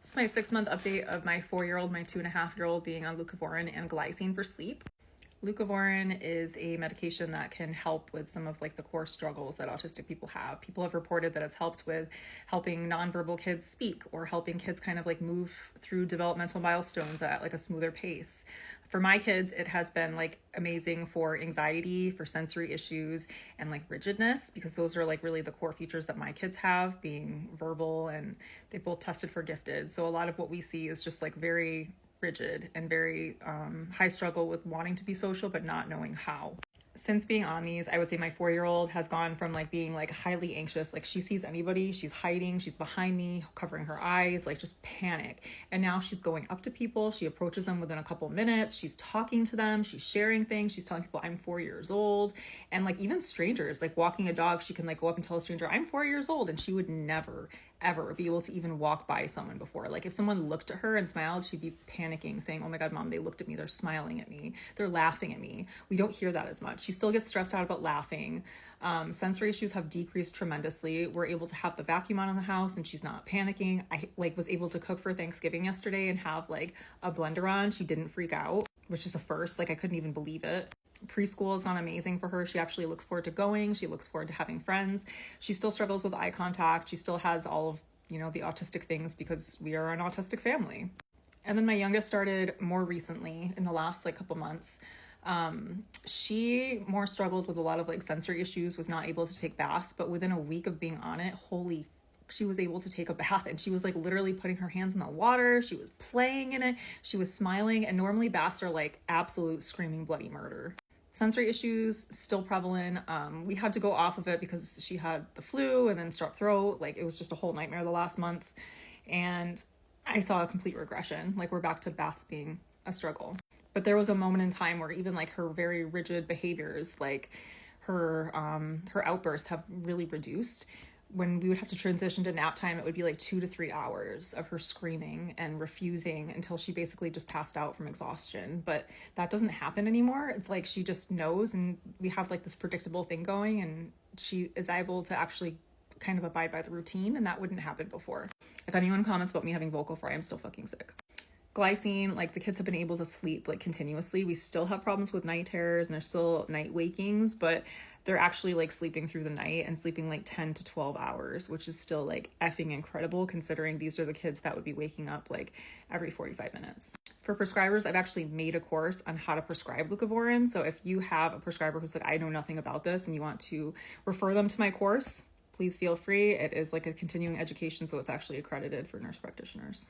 This is my 6-month update of my 4-year-old, my 2.5-year-old being on Leucovorin and Glycine for sleep. Leucovorin is a medication that can help with some of like the core struggles that autistic people have. People have reported that it's helped with helping nonverbal kids speak or helping kids kind of like move through developmental milestones at like a smoother pace. For my kids, it has been like amazing for anxiety, for sensory issues, and like rigidness, because those are like really the core features that my kids have, being verbal, and they both tested for gifted. So a lot of what we see is just like very rigid and very high struggle with wanting to be social but not knowing how. Since being on these, I would say my 4-year-old has gone from like being like highly anxious, like she sees anybody, she's hiding, she's behind me, covering her eyes, like just panic. And now she's going up to people, she approaches them within a couple minutes, she's talking to them, she's sharing things, she's telling people I'm 4 years old. And like even strangers, like walking a dog, she can like go up and tell a stranger I'm 4 years old, and she would never ever be able to even walk by someone before. Like if someone looked at her and smiled, she'd be panicking, saying, oh my God, mom, they looked at me, they're smiling at me, they're laughing at me. We don't hear that as much. She still gets stressed out about laughing. Sensory issues have decreased tremendously. We're able to have the vacuum on in the house and she's not panicking. I like was able to cook for Thanksgiving yesterday and have like a blender on. She didn't freak out, which is a first. Like I couldn't even believe it. Preschool has gone amazing for her. She actually looks forward to going. She looks forward to having friends. She still struggles with eye contact. She still has all of, you know, the autistic things because we are an autistic family. And then my youngest started more recently in the last like couple months. She more struggled with a lot of like sensory issues, was not able to take baths, but within a week of being on it, she was able to take a bath, and she was like literally putting her hands in the water. She was playing in it. She was smiling. And normally baths are like absolute screaming bloody murder. Sensory issues still prevalent. We had to go off of it because she had the flu and then strep throat. Like it was just a whole nightmare the last month. And I saw a complete regression. Like we're back to baths being a struggle. But there was a moment in time where even like her very rigid behaviors, like her outbursts have really reduced. When we would have to transition to nap time, it would be like 2 to 3 hours of her screaming and refusing until she basically just passed out from exhaustion. But that doesn't happen anymore. It's like she just knows, and we have like this predictable thing going, and she is able to actually kind of abide by the routine, and that wouldn't happen before. If anyone comments about me having vocal fry, I'm still fucking sick. Glycine, like the kids have been able to sleep like continuously. We still have problems with night terrors and there's still night wakings, but they're actually like sleeping through the night and sleeping like 10 to 12 hours, which is still like effing incredible considering these are the kids that would be waking up like every 45 minutes. For prescribers, I've actually made a course on how to prescribe Leucovorin. So if you have a prescriber who's like, I know nothing about this, and you want to refer them to my course, please feel free. It is like a continuing education, so it's actually accredited for nurse practitioners.